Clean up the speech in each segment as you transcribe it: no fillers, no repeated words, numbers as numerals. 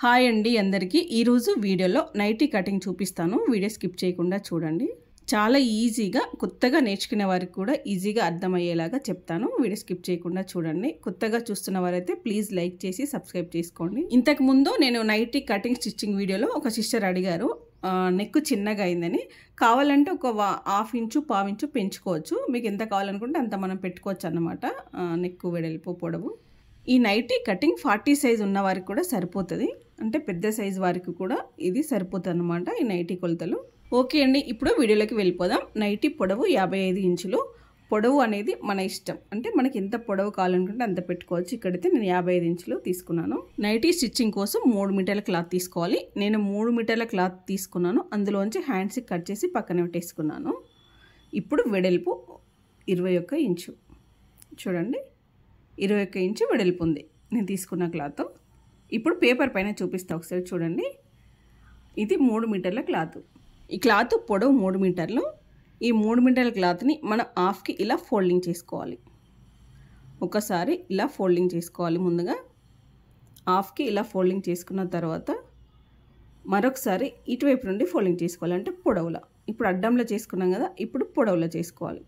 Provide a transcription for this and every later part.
Hi అండి అందరికీ ఈరోజు వీడియోలో నైటీ కటింగ్ చూపిస్తాను. వీడియో స్కిప్ చేయకుండా చూడండి. చాలా ఈజీగా కొత్తగా నేర్చుకునే వారికి కూడా ఈజీగా అర్థమయ్యేలాగా చెప్తాను. వీడియో స్కిప్ చేయకుండా చూడండి. కొత్తగా చూస్తున్న వారైతే ప్లీజ్ లైక్ చేసి సబ్స్క్రైబ్ చేసుకోండి. ఇంతకుముందు నేను నైటీ కటింగ్ స్టిచ్చింగ్ వీడియోలో ఒక సిస్టర్ అడిగారు నెక్ చిన్నగా అయిందని. కావాలంటే ఒక 1/2 ఇంచు 1/4 ఇంచు పెంచుకోవచ్చు. మీకు ఎంత కావాలనుకుంటే అంత మనం పెట్టుకోవచ్చు అన్నమాట. నెక్ వెడల్పు పొడవు. ఈ నైటీ కటింగ్ 40 సైజ్ ఉన్న వారికి కూడా సరిపోతుంది. అంటే పెద్ద సైజ్ వారికి కూడా ఇది సరిపోతుంది అన్నమాట ఈ నైటీ కొలతలు. ఓకే అండి, ఇప్పుడు వీడియోలోకి వెళ్ళిపోదాం. నైటీ పొడవు 55 ఇంచులు. పొడవు అనేది మన ఇష్టం, అంటే మనకి ఎంత పొడవు కావాలనుకుంటే అంత పెట్టుకోవచ్చు. ఇక్కడైతే నేను 55 ఇంచులు తీసుకున్నాను. నైటీ స్టిచ్చింగ్ కోసం 3 మీటర్ల క్లాత్ తీసుకోవాలి. నేను 3 మీటర్ల క్లాత్ తీసుకున్నాను. అందులోంచి హ్యాండ్స్కి కట్ చేసి పక్కన పెట్టేసుకున్నాను. ఇప్పుడు వెడల్పు 21 ఇంచు. చూడండి, 21 ఇంచు వెడల్పు ఉంది నేను తీసుకున్న క్లాత్. ఇప్పుడు పేపర్ పైన చూపిస్తా, ఒకసారి చూడండి. ఇది 3 మీటర్ల క్లాత్. ఈ క్లాత్ పొడవు 3 మీటర్లు. ఈ 3 మీటర్ల క్లాత్ని మనం హాఫ్కి ఇలా ఫోల్డింగ్ చేసుకోవాలి. ఒకసారి ఇలా ఫోల్డింగ్ చేసుకోవాలి. ముందుగా హాఫ్కి ఇలా ఫోల్డింగ్ చేసుకున్న తర్వాత మరొకసారి ఇటువైపు నుండి ఫోల్డింగ్ చేసుకోవాలి, అంటే పొడవులా. ఇప్పుడు అడ్డంలో చేసుకున్నాం కదా, ఇప్పుడు పొడవులో చేసుకోవాలి.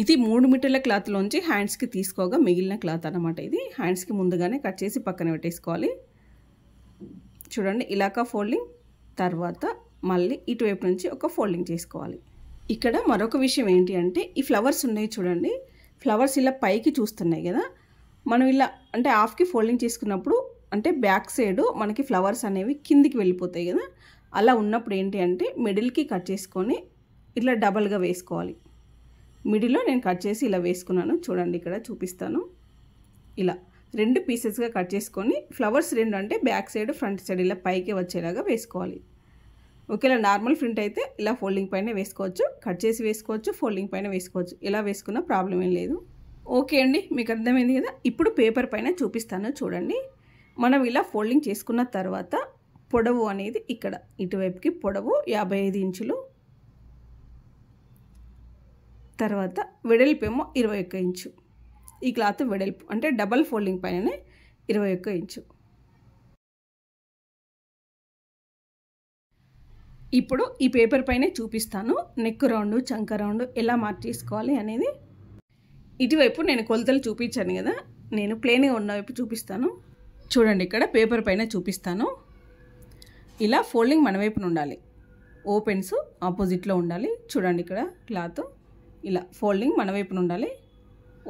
ఇది 3 మీటర్ల క్లాత్లోంచి హ్యాండ్స్కి తీసుకోగా మిగిలిన క్లాత్ అన్నమాట. ఇది హ్యాండ్స్కి ముందుగానే కట్ చేసి పక్కన పెట్టేసుకోవాలి. చూడండి, ఇలాగా ఫోల్డింగ్, తర్వాత మళ్ళీ ఇటువైపు నుంచి ఒక ఫోల్డింగ్ చేసుకోవాలి. ఇక్కడ మరొక విషయం ఏంటి అంటే, ఈ ఫ్లవర్స్ ఉన్నాయి చూడండి, ఫ్లవర్స్ ఇలా పైకి చూస్తున్నాయి కదా, మనం ఇలా అంటే హాఫ్కి ఫోల్డింగ్ చేసుకున్నప్పుడు అంటే బ్యాక్ సైడ్ మనకి ఫ్లవర్స్ అనేవి కిందికి వెళ్ళిపోతాయి కదా. అలా ఉన్నప్పుడు ఏంటి అంటే మిడిల్కి కట్ చేసుకొని ఇట్లా డబల్గా వేసుకోవాలి. మిడిల్లో నేను కట్ చేసి ఇలా వేసుకున్నాను. చూడండి, ఇక్కడ చూపిస్తాను. ఇలా 2 పీసెస్గా కట్ చేసుకొని ఫ్లవర్స్ 2 అంటే బ్యాక్ సైడ్ ఫ్రంట్ సైడ్ ఇలా పైకి వచ్చేలాగా వేసుకోవాలి. ఒకేలా నార్మల్ ప్రింట్ అయితే ఇలా ఫోల్డింగ్ పైన వేసుకోవచ్చు, కట్ చేసి వేసుకోవచ్చు, ఫోల్డింగ్ పైన వేసుకోవచ్చు. ఇలా వేసుకున్న ప్రాబ్లం ఏం లేదు. ఓకే అండి, మీకు అర్థమైంది కదా. ఇప్పుడు పేపర్ పైన చూపిస్తాను చూడండి. మనం ఇలా ఫోల్డింగ్ చేసుకున్న తర్వాత పొడవు అనేది ఇక్కడ ఇటువైపుకి పొడవు 55 ఇంచులు. తర్వాత వెడల్పు ఏమో 21 ఇంచు. ఈ క్లాత్ వెడల్పు అంటే డబల్ ఫోల్డింగ్ పైననే 21 ఇంచు. ఇప్పుడు ఈ పేపర్ పైనే చూపిస్తాను నెక్ రౌండ్, చంక రౌండ్ ఎలా మార్క్ చేసుకోవాలి అనేది. ఇటువైపు నేను కొలతలు చూపించాను కదా, నేను ప్లేన్గా ఉన్న వైపు చూపిస్తాను. చూడండి, ఇక్కడ పేపర్ పైన చూపిస్తాను. ఇలా ఫోల్డింగ్ మన వైపున ఉండాలి, ఓపెన్స్ ఆపోజిట్లో ఉండాలి. చూడండి, ఇక్కడ క్లాత్ ఇలా ఫోల్డింగ్ మన వైపున ఉండాలి,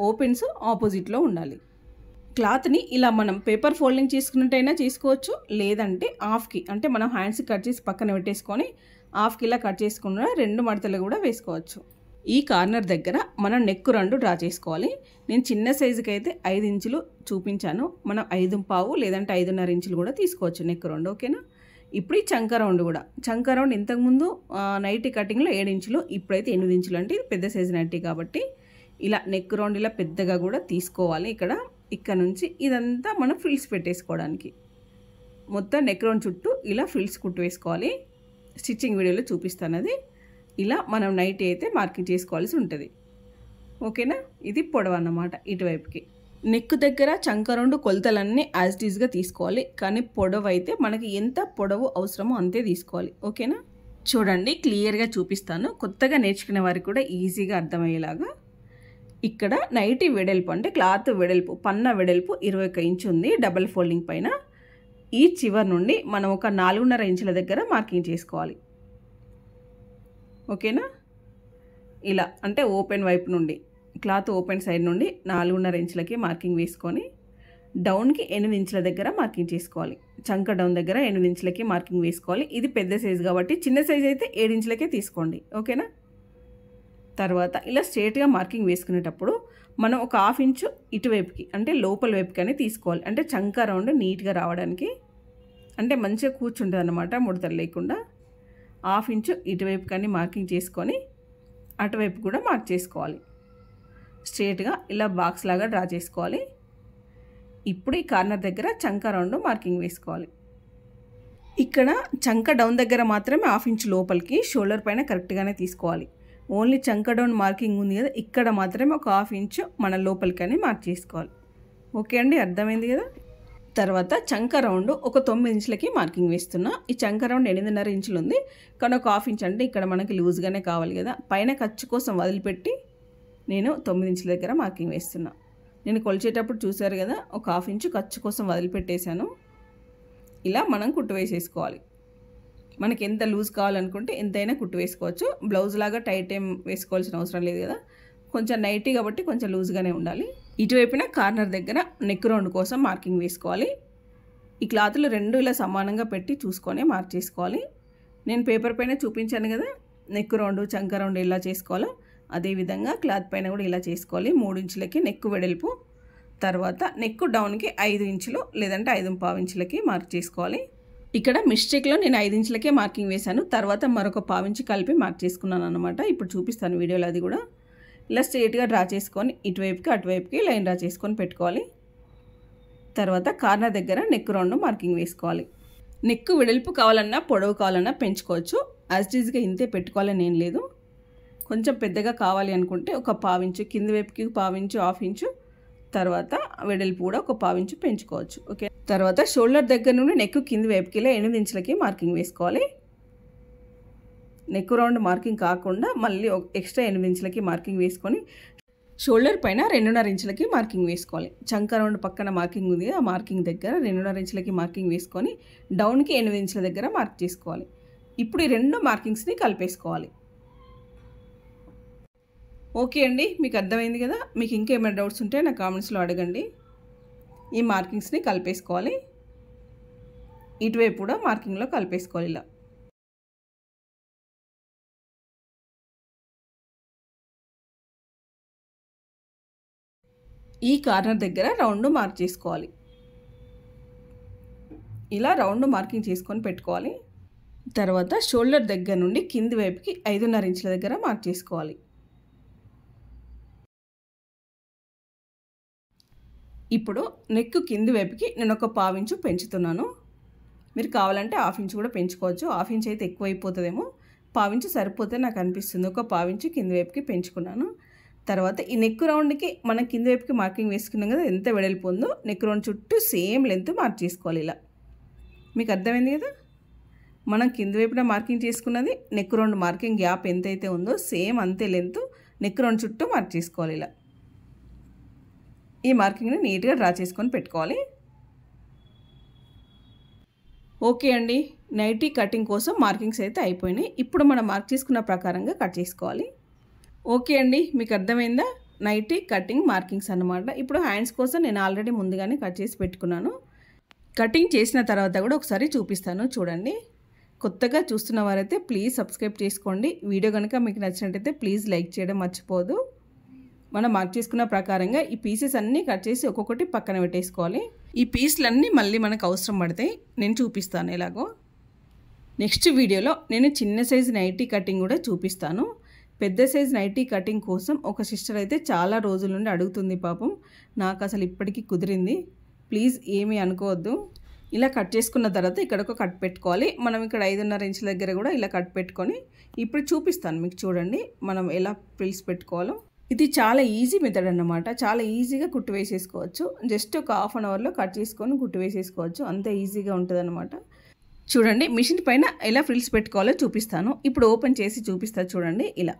ఓపెన్స్ ఆపోజిట్లో ఉండాలి. క్లాత్ని ఇలా మనం పేపర్ ఫోల్డింగ్ చేసుకున్నట్టయినా చేసుకోవచ్చు, లేదంటే హాఫ్కి అంటే మనం హ్యాండ్స్కి కట్ చేసి పక్కన పెట్టేసుకొని హాఫ్కి ఇలా కట్ చేసుకున్న 2 మడతలు కూడా వేసుకోవచ్చు. ఈ కార్నర్ దగ్గర మనం నెక్ రౌండ్ డ్రా చేసుకోవాలి. నేను చిన్న సైజుకి అయితే 5 ఇంచులు చూపించాను. మనం 5.5 లేదంటే 5.5 ఇంచులు కూడా తీసుకోవచ్చు నెక్ రౌండ్. ఓకేనా. ఇప్పుడు ఈ చంక రౌండ్ కూడా, చంక రౌండ్ ఇంతకుముందు నైటీ కటింగ్లో 7 ఇంచులు, ఇప్పుడైతే 8 ఇంచులు, అంటే ఇది పెద్ద సైజు నైటీ కాబట్టి ఇలా నెక్ రౌండ్ ఇలా పెద్దగా కూడా తీసుకోవాలి. ఇక్కడ నుంచి ఇదంతా మనం ఫ్రిల్స్ పెట్టేసుకోవడానికి మొత్తం నెక్ రౌండ్ చుట్టూ ఇలా ఫ్రిల్స్ కుట్టు వేసుకోవాలి. స్టిచ్చింగ్ వీడియోలో చూపిస్తాను అది. ఇలా మనం నైటీ అయితే మార్కింగ్ చేసుకోవాల్సి ఉంటుంది. ఓకేనా. ఇది పొడవు అన్నమాట ఇటువైపుకి. నెక్ దగ్గర చంక రౌండ్ కొలతలన్నీ యాజ్ ఇట్ ఈజ్గా తీసుకోవాలి, కానీ పొడవు అయితే మనకి ఎంత పొడవు అవసరమో అంతే తీసుకోవాలి. ఓకేనా. చూడండి, క్లియర్గా చూపిస్తాను, కొత్తగా నేర్చుకునే వారికి కూడా ఈజీగా అర్థమయ్యేలాగా. ఇక్కడ నైటీ వెడల్పు అంటే క్లాత్ వెడల్పు, పన్న వెడల్పు 21 ఇంచు ఉంది డబల్ ఫోల్డింగ్ పైన. ఈ చివరి నుండి మనం ఒక 4.5 ఇంచుల దగ్గర మార్కింగ్ చేసుకోవాలి. ఓకేనా. ఇలా అంటే ఓపెన్ వైపు నుండి, క్లాత్ ఓపెన్ సైడ్ నుండి 4.5 ఇంచులకి మార్కింగ్ వేసుకొని డౌన్కి 8 ఇంచుల దగ్గర మార్కింగ్ చేసుకోవాలి. చంక డౌన్ దగ్గర 8 ఇంచులకి మార్కింగ్ వేసుకోవాలి. ఇది పెద్ద సైజు కాబట్టి, చిన్న సైజు అయితే 7 ఇంచులకే తీసుకోండి. ఓకేనా. తర్వాత ఇలా స్ట్రేట్గా మార్కింగ్ వేసుకునేటప్పుడు మనం ఒక 1/2 ఇంచు ఇటువైపుకి అంటే లోపల వైపుకి అని తీసుకోవాలి. అంటే చంక రౌండ్ నీట్గా రావడానికి, అంటే మంచిగా కూర్చుంటుంది అన్నమాట, ముడతలు లేకుండా. 1/2 ఇంచు ఇటువైపు కానీ మార్కింగ్ చేసుకొని అటువైపు కూడా మార్క్ చేసుకోవాలి. స్ట్రేట్గా ఇలా బాక్స్ లాగా డ్రా చేసుకోవాలి. ఇప్పుడు ఈ కార్నర్ దగ్గర చంక రౌండ్ మార్కింగ్ వేసుకోవాలి. ఇక్కడ చంక డౌన్ దగ్గర మాత్రమే 1/2 ఇంచు లోపలికి, షోల్డర్ పైన కరెక్ట్గానే తీసుకోవాలి. ఓన్లీ చంక డౌన్ మార్కింగ్ ఉంది కదా, ఇక్కడ మాత్రమే ఒక 1/2 ఇంచు మన లోపలికని మార్క్ చేసుకోవాలి. ఓకే అండి, అర్థమైంది కదా. తర్వాత చంక రౌండ్ ఒక 9 ఇంచులకి మార్కింగ్ వేస్తున్నా. ఈ చంక రౌండ్ 8.5 ఇంచులు ఉంది, కానీ ఒక హాఫ్ ఇంచ్ అంటే ఇక్కడ మనకి లూజ్గానే కావాలి కదా, పైన ఖర్చు కోసం వదిలిపెట్టి నేను 9 ఇంచుల దగ్గర మార్కింగ్ వేస్తున్నా. నేను కొలిచేటప్పుడు చూసారు కదా, ఒక హాఫ్ ఇంచు ఖర్చు కోసం వదిలిపెట్టేశాను. ఇలా మనం కుట్టు వేసేసుకోవాలి. మనకి ఎంత లూజ్ కావాలనుకుంటే ఎంతైనా కుట్టు వేసుకోవచ్చు. బ్లౌజ్ లాగా టైట్ ఏం వేసుకోవాల్సిన అవసరం లేదు కదా, కొంచెం నైటీ కాబట్టి కొంచెం లూజ్గానే ఉండాలి. ఇటువైపున కార్నర్ దగ్గర నెక్ రౌండ్ కోసం మార్కింగ్ వేసుకోవాలి. ఈ క్లాత్లు రెండు ఇలా సమానంగా పెట్టి చూసుకొని మార్క్ చేసుకోవాలి. నేను పేపర్ పైన చూపించాను కదా నెక్ రౌండ్ చంక రౌండ్ ఎలా చేసుకోవాలో, అదేవిధంగా క్లాత్ పైన కూడా ఇలా చేసుకోవాలి. 3 ఇంచులకి నెక్ వెడల్పు, తర్వాత నెక్ డౌన్కి 5 ఇంచులు లేదంటే 5.25 ఇంచులకి మార్క్ చేసుకోవాలి. ఇక్కడ మిస్టేక్లో నేను 5 ఇంచులకే మార్కింగ్ వేశాను, తర్వాత మరొక 1/4 ఇంచు కలిపి మార్క్ చేసుకున్నాను అనమాట. ఇప్పుడు చూపిస్తాను వీడియోలో. అది కూడా ఇలా స్ట్రైట్గా డ్రా చేసుకొని ఇటువైపుకి అటువైపుకి లైన్ డ్రా చేసుకొని పెట్టుకోవాలి. తర్వాత కార్నర్ దగ్గర నెక్ రౌండ్ మార్కింగ్ వేసుకోవాలి. నెక్ వెడల్పు కావాలన్నా పొడవు కావాలన్నా పెంచుకోవచ్చు. యాజ్ ఈజ్గా ఇంతే పెట్టుకోవాలని ఏం లేదు. కొంచెం పెద్దగా కావాలి అనుకుంటే ఒక 1/4 ఇంచు, కింది వైపుకి 1/4 ఇంచు, 1/2 ఇంచు, తర్వాత వెడల్పు కూడా ఒక 1/4 ఇంచు పెంచుకోవచ్చు. ఓకే, తర్వాత షోల్డర్ దగ్గర నుండి నెక్ కింది వైపుకి 8 ఇంచులకి మార్కింగ్ వేసుకోవాలి. నెక్ రౌండ్ మార్కింగ్ కాకుండా మళ్ళీ ఎక్స్ట్రా 8 ఇంచులకి మార్కింగ్ వేసుకొని షోల్డర్ పైన 2.5 ఇంచులకి మార్కింగ్ వేసుకోవాలి. చంక రౌండ్ పక్కన మార్కింగ్ ఉంది, ఆ మార్కింగ్ దగ్గర 2.5 ఇంచులకి మార్కింగ్ వేసుకొని డౌన్కి 8 ఇంచుల దగ్గర మార్క్ చేసుకోవాలి. ఇప్పుడు ఈ రెండు మార్కింగ్స్ని కలిపేసుకోవాలి. ఓకే అండి, మీకు అర్థమైంది కదా. మీకు ఇంకేమైనా డౌట్స్ ఉంటే నా కామెంట్స్లో అడగండి. ఈ మార్కింగ్స్ని కలిపేసుకోవాలి. ఇటువైపు కూడా మార్కింగ్లో కలిపేసుకోవాలి. ఇలా ఈ కార్నర్ దగ్గర రౌండ్ మార్క్ చేసుకోవాలి. ఇలా రౌండ్ మార్కింగ్ చేసుకొని పెట్టుకోవాలి. తర్వాత షోల్డర్ దగ్గర నుండి కింది వైపుకి 5.5 ఇంచుల దగ్గర మార్క్ చేసుకోవాలి. ఇప్పుడు నెక్ కింది వైపుకి నేను ఒక 1/4 ఇంచు పెంచుతున్నాను. మీరు కావాలంటే 1/2 ఇంచు కూడా పెంచుకోవచ్చు. 1/2 ఇంచు అయితే ఎక్కువ అయిపోతుందేమో, 1/4 ఇంచు సరిపోతే నాకు అనిపిస్తుంది. ఒక 1/4 ఇంచు కింది వైపుకి పెంచుకున్నాను. తర్వాత ఈ నెక్ రౌండ్కి మనం కింది వైపుకి మార్కింగ్ వేసుకున్నాం కదా, ఎంత వెడల్పు ఉందో నెక్ రౌండ్ చుట్టూ సేమ్ లెంత్ మార్క్ చేసుకోవాలి. ఇలా మీకు అర్థమైంది కదా. మనం కింది వైపున మార్కింగ్ చేసుకున్నది నెక్ రౌండ్ మార్కింగ్ గ్యాప్ ఎంతైతే ఉందో సేమ్ అంతే లెంత్ నెక్ రౌండ్ చుట్టూ మార్క్ చేసుకోవాలి. ఇలా ఈ మార్కింగ్ని నీట్గా డ్రా చేసుకొని పెట్టుకోవాలి. ఓకే అండి, నైటీ కటింగ్ కోసం మార్కింగ్స్ అయితే అయిపోయినాయి. ఇప్పుడు మనం మార్క్ చేసుకున్న ప్రకారంగా కట్ చేసుకోవాలి. ఓకే అండి, మీకు అర్థమైందా? నైటీ కటింగ్ మార్కింగ్స్ అన్నమాట. ఇప్పుడు హ్యాండ్స్ కోసం నేను ఆల్రెడీ ముందుగానే కట్ చేసి పెట్టుకున్నాను. కటింగ్ చేసిన తర్వాత కూడా ఒకసారి చూపిస్తాను, చూడండి. కొత్తగా చూస్తున్న వారైతే ప్లీజ్ సబ్స్క్రైబ్ చేసుకోండి. వీడియో కనుక మీకు నచ్చినట్టయితే ప్లీజ్ లైక్ చేయడం మర్చిపోదు. మనం మార్క్ చేసుకున్న ప్రకారంగా ఈ పీసెస్ అన్నీ కట్ చేసి ఒక్కొక్కటి పక్కన పెట్టేసుకోవాలి. ఈ పీస్లన్నీ మళ్ళీ మనకు అవసరం పడతాయి, నేను చూపిస్తాను ఎలాగో. నెక్స్ట్ వీడియోలో నేను చిన్న సైజు నైటీ కటింగ్ కూడా చూపిస్తాను. పెద్ద సైజు నైటీ కటింగ్ కోసం ఒక సిస్టర్ అయితే చాలా రోజుల నుండి అడుగుతుంది. పాపం నాకు అసలు ఇప్పటికీ కుదిరింది, ప్లీజ్ ఏమీ అనుకోవద్దు. ఇలా కట్ చేసుకున్న తర్వాత ఇక్కడ ఒక కట్ పెట్టుకోవాలి. మనం ఇక్కడ 5.5 ఇంచుల దగ్గర కూడా ఇలా కట్ పెట్టుకొని ఇప్పుడు చూపిస్తాను మీకు. చూడండి మనం ఎలా ఫ్రిల్స్ పెట్టుకోవాలో. ఇది చాలా ఈజీ మెథడ్ అన్నమాట. చాలా ఈజీగా కుట్టు వేసేసుకోవచ్చు. జస్ట్ ఒక 1/2 అవర్లో కట్ చేసుకొని కుట్టు వేసేసుకోవచ్చు. అంత ఈజీగా ఉంటుంది అన్నమాట. చూడండి మిషన్ పైన ఎలా ఫ్రిల్స్ పెట్టుకోవాలో చూపిస్తాను. ఇప్పుడు ఓపెన్ చేసి చూపిస్తాను చూడండి. ఇలా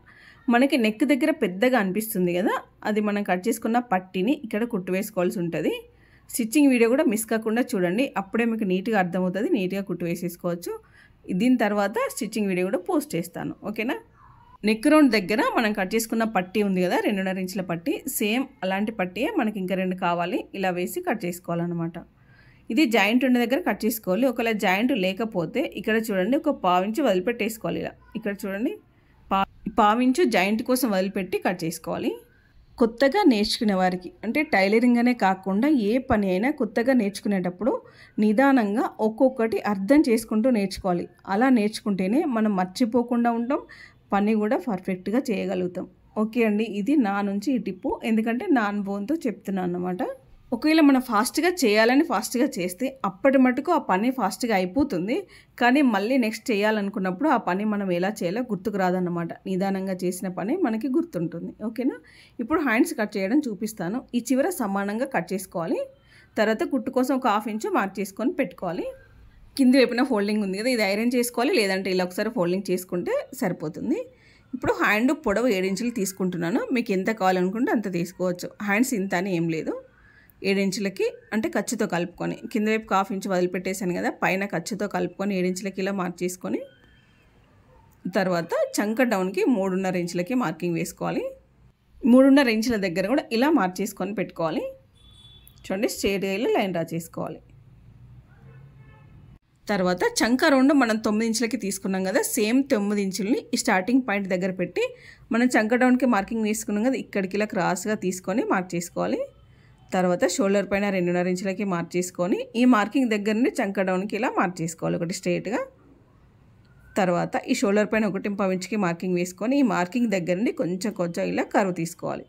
మనకి నెక్ దగ్గర పెద్దగా అనిపిస్తుంది కదా, అది మనం కట్ చేసుకున్న పట్టీని ఇక్కడ కుట్టు వేసుకోవాల్సి ఉంటుంది. స్టిచ్చింగ్ వీడియో కూడా మిస్ కాకుండా చూడండి, అప్పుడే మీకు నీట్గా అర్థమవుతుంది. నీట్గా కుట్టు వేసేసుకోవచ్చు. దీని తర్వాత స్టిచ్చింగ్ వీడియో కూడా పోస్ట్ చేస్తాను, ఓకేనా. నెక్ రౌండ్ దగ్గర మనం కట్ చేసుకున్న పట్టీ ఉంది కదా, 2.5 ఇంచుల పట్టీ, సేమ్ అలాంటి పట్టీయే మనకి ఇంకా 2 కావాలి. ఇలా వేసి కట్ చేసుకోవాలన్నమాట. ఇది జాయింట్ ఉన్న దగ్గర కట్ చేసుకోవాలి. ఒకవేళ జాయింట్ లేకపోతే ఇక్కడ చూడండి ఒక 1/4 ఇంచు వదిలిపెట్టేసుకోవాలి. ఇలా ఇక్కడ చూడండి 1/4 ఇంచు జాయింట్ కోసం వదిలిపెట్టి కట్ చేసుకోవాలి. కొత్తగా నేర్చుకునే వారికి, అంటే టైలరింగ్ అనే కాకుండా ఏ పని అయినా కొత్తగా నేర్చుకునేటప్పుడు నిదానంగా ఒక్కొక్కటి అర్థం చేసుకుంటూ నేర్చుకోవాలి. అలా నేర్చుకుంటేనే మనం మర్చిపోకుండా ఉంటాం, పని కూడా పర్ఫెక్ట్గా చేయగలుగుతాం. ఓకే అండి, ఇది నా నుంచి ఈ టిప్పు, ఎందుకంటే నా అనుభవంతో చెప్తున్నాను అన్నమాట. ఒకవేళ మనం ఫాస్ట్గా చేయాలని ఫాస్ట్గా చేస్తే అప్పటి మటుకు ఆ పని ఫాస్ట్గా అయిపోతుంది. కానీ మళ్ళీ నెక్స్ట్ చేయాలనుకున్నప్పుడు ఆ పని మనం ఎలా చేయాలో గుర్తుకు రాదన్నమాట. నిదానంగా చేసిన పని మనకి గుర్తుంటుంది, ఓకేనా. ఇప్పుడు హ్యాండ్స్ కట్ చేయడం చూపిస్తాను. ఈ చివర సమానంగా కట్ చేసుకోవాలి. తర్వాత కుట్టు కోసం ఒక 1/2 ఇంచు మార్క్ చేసుకొని పెట్టుకోవాలి. కింది వైపున ఫోల్డింగ్ ఉంది కదా, ఇది ఐరన్ చేసుకోవాలి, లేదంటే ఇలా ఒకసారి ఫోల్డింగ్ చేసుకుంటే సరిపోతుంది. ఇప్పుడు హ్యాండ్ పొడవు 7 ఇంచులు తీసుకుంటున్నాను. మీకు ఎంత కావాలనుకుంటే అంత తీసుకోవచ్చు. హ్యాండ్స్ ఇంత అని ఏం లేదు. 7 ఇంచులకి అంటే ఖర్చుతో కలుపుకొని కింద వైపు 1/2 ఇంచు వదిలిపెట్టేశాను కదా, పైన ఖర్చుతో కలుపుకొని 7 ఇంచులకి ఇలా మార్క్ చేసుకొని తర్వాత చంక డౌన్కి 3.5 ఇంచులకి మార్కింగ్ వేసుకోవాలి. 3.5 ఇంచుల దగ్గర కూడా ఇలా మార్క్ చేసుకొని పెట్టుకోవాలి. చూడండి, స్ట్రైట్గా ఇలా లైన్ డ్రా చేసుకోవాలి. తర్వాత చంక రౌండ్ మనం 9 ఇంచులకి తీసుకున్నాం కదా, సేమ్ 9 ఇంచుల్ని ఈ స్టార్టింగ్ పాయింట్ దగ్గర పెట్టి మనం చంక డౌన్కి మార్కింగ్ వేసుకున్నాం కదా, ఇక్కడికి ఇలా క్రాస్గా తీసుకొని మార్క్ చేసుకోవాలి. తర్వాత షోల్డర్ పైన 2.5 ఇంచులకి మార్క్ చేసుకొని ఈ మార్కింగ్ దగ్గర నుండి చంక డౌన్కి ఇలా మార్క్ చేసుకోవాలి ఒకటి స్ట్రైట్గా. తర్వాత ఈ షోల్డర్ పైన 1.5 ఇంచుకి మార్కింగ్ వేసుకొని ఈ మార్కింగ్ దగ్గర నుండి కొంచెం ఇలా కర్వ్ తీసుకోవాలి.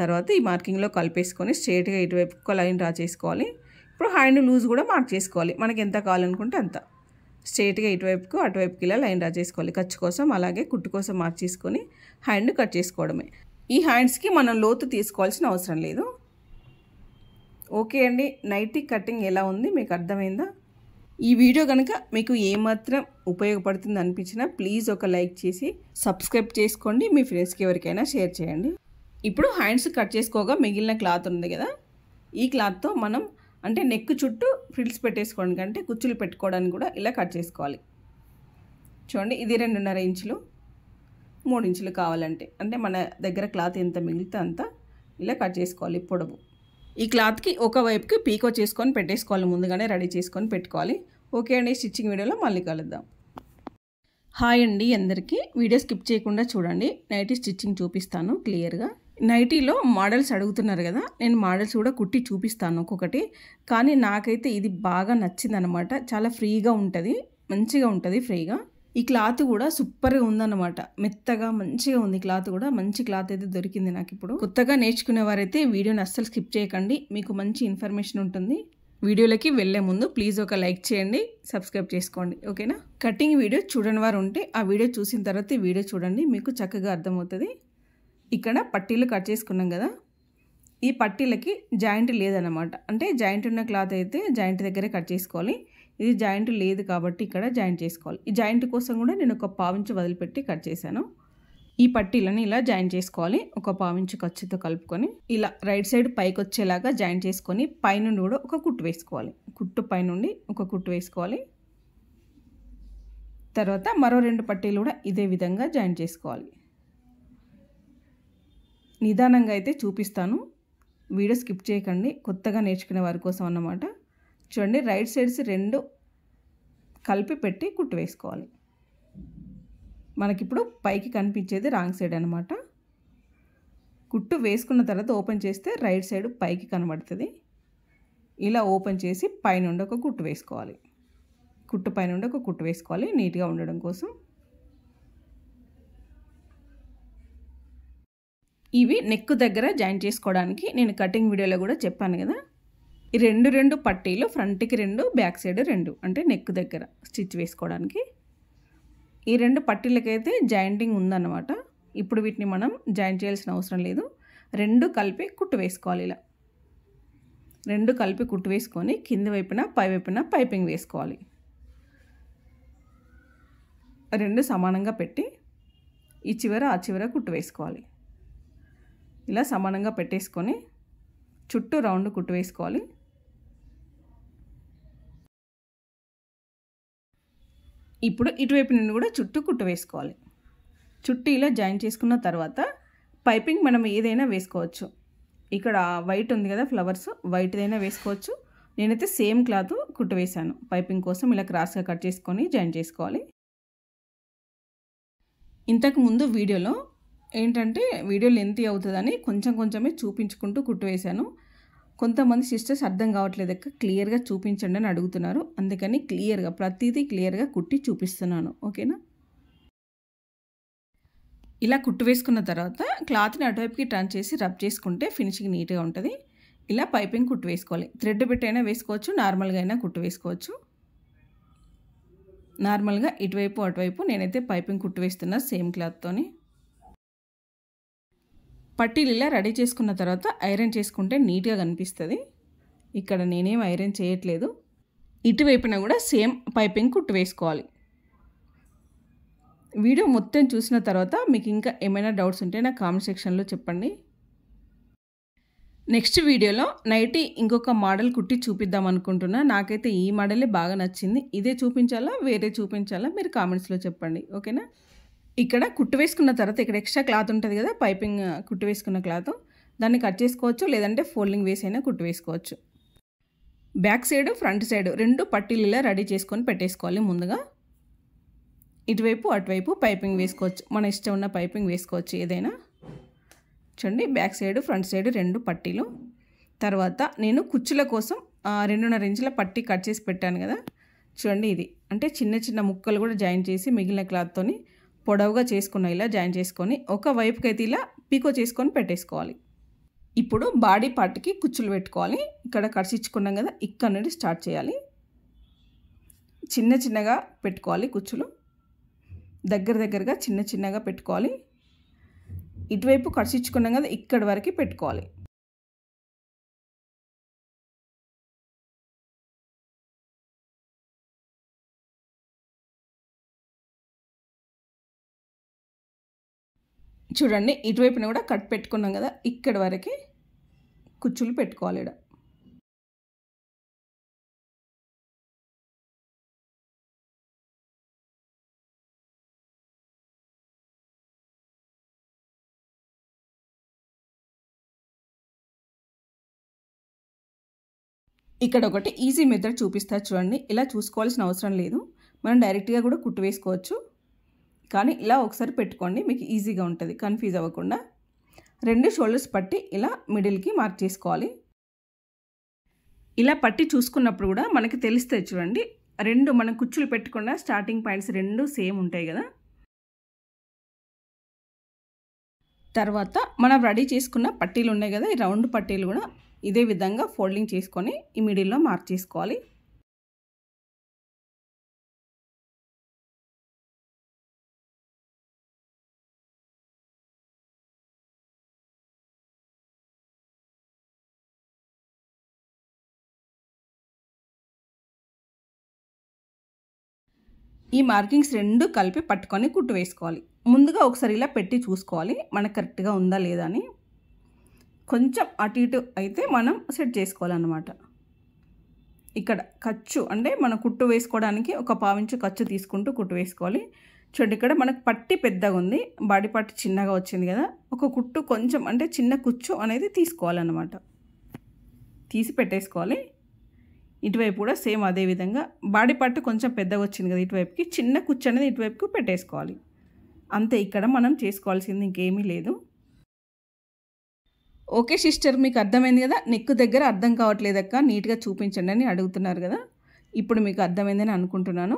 తర్వాత ఈ మార్కింగ్లో కలిపేసుకొని స్ట్రైట్గా ఇటువైపు ఒక లైన్ డ్రా చేసుకోవాలి. ఇప్పుడు హ్యాండ్ లూజ్ కూడా మార్క్ చేసుకోవాలి, మనకి ఎంత కావాలనుకుంటే అంత. స్ట్రైట్గా ఇటువైపుకు అటువైపుకి ఇలా లైన్ డ్రా చేసుకోవాలి ఖర్చు కోసం. అలాగే కుట్టు కోసం మార్క్ చేసుకొని హ్యాండ్ కట్ చేసుకోవడమే. ఈ హ్యాండ్స్కి మనం లోతు తీసుకోవాల్సిన అవసరం లేదు. ఓకే అండి, నైటీ కటింగ్ ఎలా ఉంది మీకు అర్థమైందా? ఈ వీడియో కనుక మీకు ఏమాత్రం ఉపయోగపడుతుంది అనిపించినా ప్లీజ్ ఒక లైక్ చేసి సబ్స్క్రైబ్ చేసుకోండి, మీ ఫ్రెండ్స్కి ఎవరికైనా షేర్ చేయండి. ఇప్పుడు హ్యాండ్స్ కట్ చేసుకోగా మిగిలిన క్లాత్ ఉంది కదా, ఈ క్లాత్తో మనం అంటే నెక్ చుట్టూ ఫ్రిల్స్ పెట్టేసుకోవడానికి అంటే కుచ్చులు పెట్టుకోవడానికి కూడా ఇలా కట్ చేసుకోవాలి. చూడండి, ఇది 2.5 ఇంచులు 3 ఇంచులు కావాలంటే, అంటే మన దగ్గర క్లాత్ ఎంత మిగిలితే అంత ఇలా కట్ చేసుకోవాలి పొడవు. ఈ క్లాత్కి ఒక వైపుకి పీకో చేసుకొని పెట్టేసుకోవాలి, ముందుగానే రెడీ చేసుకొని పెట్టుకోవాలి. ఓకే అండి, స్టిచ్చింగ్ వీడియోలో మళ్ళీ కలుద్దాం. హాయ్ అండి అందరికీ, వీడియో స్కిప్ చేయకుండా చూడండి, నైటీ స్టిచ్చింగ్ చూపిస్తాను క్లియర్గా. నైటీలో మోడల్స్ అడుగుతున్నారు కదా, నేను మోడల్స్ కూడా కుట్టి చూపిస్తాను ఒక్కొక్కటి. కానీ నాకైతే ఇది బాగా నచ్చింది అనమాట. చాలా ఫ్రీగా ఉంటుంది, మంచిగా ఉంటుంది ఫ్రీగా. ఈ క్లాత్ కూడా సూపర్గా ఉందన్నమాట, మెత్తగా మంచిగా ఉంది క్లాత్ కూడా. మంచి క్లాత్ అయితే దొరికింది నాకు. ఇప్పుడు కొత్తగా నేర్చుకునేవారైతే వీడియోని అస్సలు స్కిప్ చేయకండి, మీకు మంచి ఇన్ఫర్మేషన్ ఉంటుంది. వీడియోలకి వెళ్ళే ముందు ప్లీజ్ ఒక లైక్ చేయండి, సబ్స్క్రైబ్ చేసుకోండి, ఓకేనా? కటింగ్ వీడియో చూడని వారు ఉంటే ఆ వీడియో చూసిన తర్వాత ఈ వీడియో చూడండి, మీకు చక్కగా అర్థమవుతుంది. ఇక్కడ పట్టీలు కట్ చేసుకున్నాం కదా, ఈ పట్టీలకి జాయింట్ లేదన్నమాట. అంటే జాయింట్ ఉన్న క్లాత్ అయితే జాయింట్ దగ్గరే కట్ చేసుకోవాలి. ఇది జాయింట్ లేదు కాబట్టి ఇక్కడ జాయింట్ చేసుకోవాలి. ఈ జాయింట్ కోసం కూడా నేను ఒక 1/4 ఇంచు వదిలిపెట్టి కట్ చేశాను. ఈ పట్టీలని ఇలా జాయింట్ చేసుకోవాలి, ఒక 1/4 ఇంచు ఖర్చుతో కలుపుకొని ఇలా రైట్ సైడ్ పైకి వచ్చేలాగా జాయింట్ చేసుకొని పైనుండి కూడా ఒక కుట్టు వేసుకోవాలి. కుట్టు పైనుండి ఒక కుట్టు వేసుకోవాలి. తర్వాత మరో 2 పట్టీలు కూడా ఇదే విధంగా జాయింట్ చేసుకోవాలి. నిదానంగా అయితే చూపిస్తాను, వీడియో స్కిప్ చేయకండి, కొత్తగా నేర్చుకునే వారి కోసం అన్నమాట. చూడండి, రైట్ సైడ్స్ 2 కలిపి పెట్టి కుట్టు వేసుకోవాలి. మనకిప్పుడు పైకి కనిపించేది రాంగ్ సైడ్ అనమాట. కుట్టు వేసుకున్న తర్వాత ఓపెన్ చేస్తే రైట్ సైడ్ పైకి కనబడుతుంది. ఇలా ఓపెన్ చేసి పైనుండి ఒక కుట్టు వేసుకోవాలి. కుట్టు పైనుండి ఒక కుట్టు వేసుకోవాలి నీట్గా ఉండడం కోసం. ఇవి నెక్ దగ్గర జాయింట్ చేసుకోవడానికి నేను కటింగ్ వీడియోలో కూడా చెప్పాను కదా. ఈ 2 పట్టీలు ఫ్రంట్కి 2 బ్యాక్ సైడ్ 2 అంటే నెక్ దగ్గర స్టిచ్ వేసుకోవడానికి. ఈ 2 పట్టీలకైతే జాయింటింగ్ ఉందన్నమాట. ఇప్పుడు వీటిని మనం జాయింట్ చేయాల్సిన అవసరం లేదు, 2 కలిపి కుట్టు వేసుకోవాలి. ఇలా 2 కలిపి కుట్టు వేసుకొని కింద వైపున పై వైపున పైపింగ్ వేసుకోవాలి. 2 సమానంగా పెట్టి ఈ చివర ఆ చివర కుట్టు వేసుకోవాలి. ఇలా సమానంగా పెట్టేసుకొని చుట్టూ రౌండ్ కుట్టు వేసుకోవాలి. ఇప్పుడు ఇటువైపు నుండి కూడా చుట్టూ కుట్టు వేసుకోవాలి. చుట్టూ ఇలా జాయిన్ చేసుకున్న తర్వాత పైపింగ్ మనం ఏదైనా వేసుకోవచ్చు. ఇక్కడ వైట్ ఉంది కదా ఫ్లవర్స్, వైట్దైనా వేసుకోవచ్చు. నేనైతే సేమ్ క్లాత్ కుట్టు వేశాను. పైపింగ్ కోసం ఇలా క్రాస్గా కట్ చేసుకొని జాయిన్ చేసుకోవాలి. ఇంతకు ముందు వీడియోలో ఏంటంటే వీడియో లెంతీ అవుతుందని కొంచెమే చూపించుకుంటూ కుట్టు వేశాను. కొంతమంది సిస్టర్స్ అర్థం కావట్లేదు అక్క, క్లియర్గా చూపించండి అని అడుగుతున్నారు. అందుకని క్లియర్గా ప్రతిదీ క్లియర్గా కుట్టి చూపిస్తున్నాను, ఓకేనా? ఇలా కుట్టు వేసుకున్న తర్వాత క్లాత్ని అటువైపుకి టర్న్ చేసి రబ్ చేసుకుంటే ఫినిషింగ్ నీట్గా ఉంటుంది. ఇలా పైపింగ్ కుట్టు వేసుకోవాలి. థ్రెడ్ పెట్టైనా వేసుకోవచ్చు, నార్మల్గా అయినా కుట్టు వేసుకోవచ్చు. నార్మల్గా ఇటువైపు అటువైపు నేనైతే పైపింగ్ కుట్టు వేస్తున్నా సేమ్ క్లాత్తోని. పట్టీలు ఇలా రెడీ చేసుకున్న తర్వాత ఐరన్ చేసుకుంటే నీట్గా కనిపిస్తుంది. ఇక్కడ నేనేం ఐరన్ చేయట్లేదు. ఇటువైపున కూడా సేమ్ పైపింగ్ కుట్టు వేసుకోవాలి. వీడియో మొత్తం చూసిన తర్వాత మీకు ఇంకా ఏమైనా డౌట్స్ ఉంటే నా కామెంట్ సెక్షన్లో చెప్పండి. నెక్స్ట్ వీడియోలో నైటీ ఇంకొక మోడల్ కుట్టి చూపిద్దాం అనుకుంటున్నా. నాకైతే ఈ మోడలే బాగా నచ్చింది. ఇదే చూపించాలా వేరే చూపించాలా మీరు కామెంట్స్లో చెప్పండి, ఓకేనా. ఇక్కడ కుట్టు వేసుకున్న తర్వాత ఇక్కడ ఎక్స్ట్రా క్లాత్ ఉంటుంది కదా, పైపింగ్ కుట్టు వేసుకున్న క్లాత్, దాన్ని కట్ చేసుకోవచ్చు, లేదంటే ఫోల్డింగ్ వేసైనా కుట్టు వేసుకోవచ్చు. బ్యాక్ సైడ్ ఫ్రంట్ సైడ్ రెండు పట్టీలు ఇలా రెడీ చేసుకొని పెట్టేసుకోవాలి. ముందుగా ఇటువైపు అటువైపు పైపింగ్ వేసుకోవచ్చు, మన ఇష్టం ఉన్న పైపింగ్ వేసుకోవచ్చు ఏదైనా. చూడండి, బ్యాక్ సైడ్ ఫ్రంట్ సైడ్ రెండు పట్టీలు. తర్వాత నేను కుచ్చుల కోసం 2.5 ఇంచుల పట్టీ కట్ చేసి పెట్టాను కదా, చూడండి ఇది. అంటే చిన్న చిన్న ముక్కలు కూడా జాయిన్ చేసి మిగిలిన క్లాత్తోని పొడవుగా చేసుకున్న ఇలా జాయిన్ చేసుకొని ఒక వైపుకి అయితే ఇలా పీకో చేసుకొని పెట్టేసుకోవాలి. ఇప్పుడు బాడీ పార్ట్కి కుచ్చులు పెట్టుకోవాలి. ఇక్కడ కట్టించుకున్నాం కదా, ఇక్కడ నుండి స్టార్ట్ చేయాలి. చిన్న చిన్నగా పెట్టుకోవాలి కుచ్చులు, దగ్గరగా చిన్న చిన్నగా పెట్టుకోవాలి. ఇటువైపు కట్టించుకున్నాం కదా, ఇక్కడి వరకు పెట్టుకోవాలి. చూడండి, ఇటువైపున కూడా కట్ పెట్టుకున్నాం కదా, ఇక్కడి వరకు కుచ్చులు పెట్టుకోవాలి. ఇక్కడ ఇక్కడ ఒకటి ఈజీ మెథడ్ చూపిస్తా చూడండి. ఇలా చూసుకోవాల్సిన అవసరం లేదు, మనం డైరెక్ట్గా కూడా కుట్టు వేసుకోవచ్చు. కానీ ఇలా ఒకసారి పెట్టుకోండి, మీకు ఈజీగా ఉంటుంది, కన్ఫ్యూజ్ అవ్వకుండా. 2 షోల్డర్స్ పట్టి ఇలా మిడిల్కి మార్క్ చేసుకోవాలి. ఇలా పట్టి చూసుకున్నప్పుడు కూడా మనకి తెలుస్తుంది చూడండి, 2 మనం కుచ్చులు పెట్టుకున్న స్టార్టింగ్ పాయింట్స్ 2 సేమ్ ఉంటాయి కదా. తర్వాత మనం రెడీ చేసుకున్న పట్టీలు ఉన్నాయి కదా, ఈ రౌండ్ పట్టీలు కూడా ఇదే విధంగా ఫోల్డింగ్ చేసుకొని ఈ మిడిల్లో మార్క్ చేసుకోవాలి. ఈ మార్కింగ్స్ 2 కలిపి పట్టుకొని కుట్టు వేసుకోవాలి. ముందుగా ఒకసారి ఇలా పెట్టి చూసుకోవాలి మనకు కరెక్ట్గా ఉందా లేదా అని. కొంచెం అటు ఇటు అయితే మనం సెట్ చేసుకోవాలన్నమాట. ఇక్కడ ఖర్చు అంటే మనం కుట్టు వేసుకోవడానికి ఒక 1/4 ఇంచు ఖర్చు తీసుకుంటూ కుట్టు వేసుకోవాలి. చూడండి, ఇక్కడ మనకు పట్టి పెద్దగా ఉంది, బాడీ పార్ట్ చిన్నగా వచ్చింది కదా, ఒక కుట్టు కొంచెం అంటే చిన్న కుచ్చు అనేది తీసుకోవాలన్నమాట. తీసి పెట్టేసుకోవాలి. ఇటువైపు కూడా సేమ్ అదే విధంగా బాడీ పార్ట్ కొంచెం పెద్దగా వచ్చింది కదా, ఇటువైపుకి చిన్న కుచ్చు అనేది ఇటువైపుకి పెట్టేసుకోవాలి. అంతే, ఇక్కడ మనం చేసుకోవాల్సింది ఇంకేమీ లేదు. ఓకే సిస్టర్, మీకు అర్థమైంది కదా. నెక్ దగ్గర అర్థం కావట్లేదక్క, నీట్గా చూపించండి అని అడుగుతున్నారు కదా. ఇప్పుడు మీకు అర్థమైందని అనుకుంటున్నాను.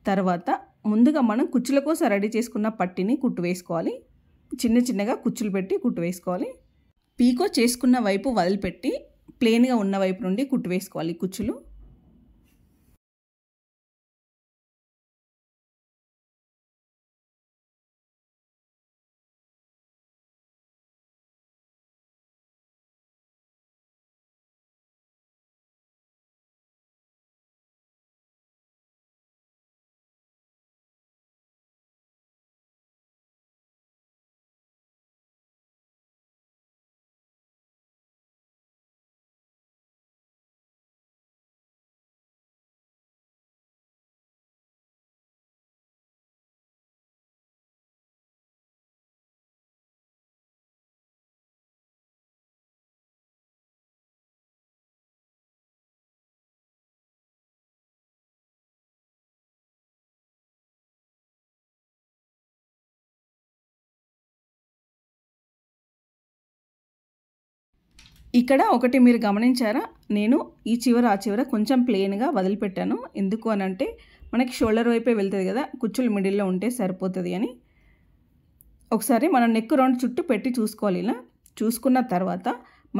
తర్వాత ముందుగా మనం కుచ్చుల కోసం రెడీ చేసుకున్న పట్టిని కుట్టు వేసుకోవాలి. చిన్న చిన్నగా కుచ్చులు పెట్టి కుట్టు వేసుకోవాలి. పీకో చేసుకున్న వైపు వదిలిపెట్టి ప్లెయిన్గా ఉన్న వైపు నుండి కుట్టు వేసుకోవాలి కుచ్చులు. ఇక్కడ ఒకటి మీరు గమనించారా, నేను ఈ చివర ఆ చివర కొంచెం ప్లెయిన్గా వదిలిపెట్టాను. ఎందుకు అని అంటే మనకి షోల్డర్ వైపే వెళ్తుంది కదా, కుచ్చులు మిడిల్లో ఉంటే సరిపోతుంది అని. ఒకసారి మనం నెక్ రౌండ్ చుట్టూ పెట్టి చూసుకోవాలి. ఇలా చూసుకున్న తర్వాత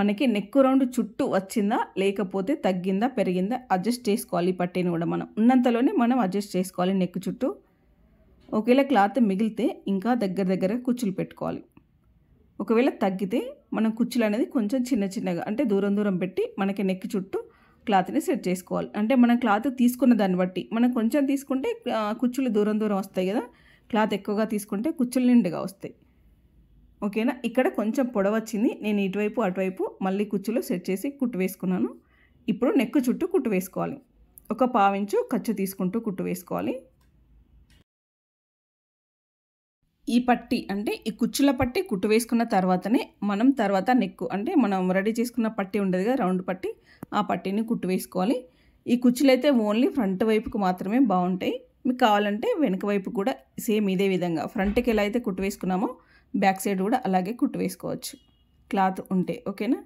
మనకి నెక్ రౌండ్ చుట్టూ వచ్చిందా లేకపోతే తగ్గిందా పెరిగిందా అడ్జస్ట్ చేసుకోవాలి. పట్టీని కూడా మనం ఉన్నంతలోనే మనం అడ్జస్ట్ చేసుకోవాలి నెక్ చుట్టూ. ఒకవేళ క్లాత్ మిగిలితే ఇంకా దగ్గర కుచ్చులు పెట్టుకోవాలి. ఒకవేళ తగ్గితే మనం కుచ్చులు అనేది కొంచెం చిన్న చిన్నగా అంటే దూరం పెట్టి మనకి నెక్ చుట్టూ క్లాత్ని సెట్ చేసుకోవాలి. అంటే మనం క్లాత్ తీసుకున్న దాన్ని బట్టి, మనం కొంచెం తీసుకుంటే కుచ్చులు దూరం దూరం వస్తాయి కదా, క్లాత్ ఎక్కువగా తీసుకుంటే కుచ్చులు నిండుగా వస్తాయి. ఓకేనా. ఇక్కడ కొంచెం పొడవు వచ్చింది, నేను ఇటువైపు అటువైపు మళ్ళీ కుచ్చులు సెట్ చేసి కుట్టు వేసుకున్నాను. ఇప్పుడు నెక్ చుట్టూ కుట్టు వేసుకోవాలి. ఒక పావించు ఖర్చు తీసుకుంటూ కుట్టు వేసుకోవాలి. ఈ పట్టి అంటే ఈ కుచ్చుల పట్టి కుట్టు వేసుకున్న తర్వాతనే మనం తర్వాత నెక్ అంటే మనం రెడీ చేసుకున్న పట్టి ఉండదు కదా, రౌండ్ పట్టి, ఆ పట్టీని కుట్టు వేసుకోవాలి. ఈ కుచ్చులు అయితే ఓన్లీ ఫ్రంట్ వైపుకు మాత్రమే బాగుంటాయి. మీకు కావాలంటే వెనక వైపు కూడా సేమ్ ఇదే విధంగా ఫ్రంట్కి ఎలా అయితే కుట్టు వేసుకున్నామో బ్యాక్ సైడ్ కూడా అలాగే కుట్టు వేసుకోవచ్చు క్లాత్ ఉంటే. ఓకేనా.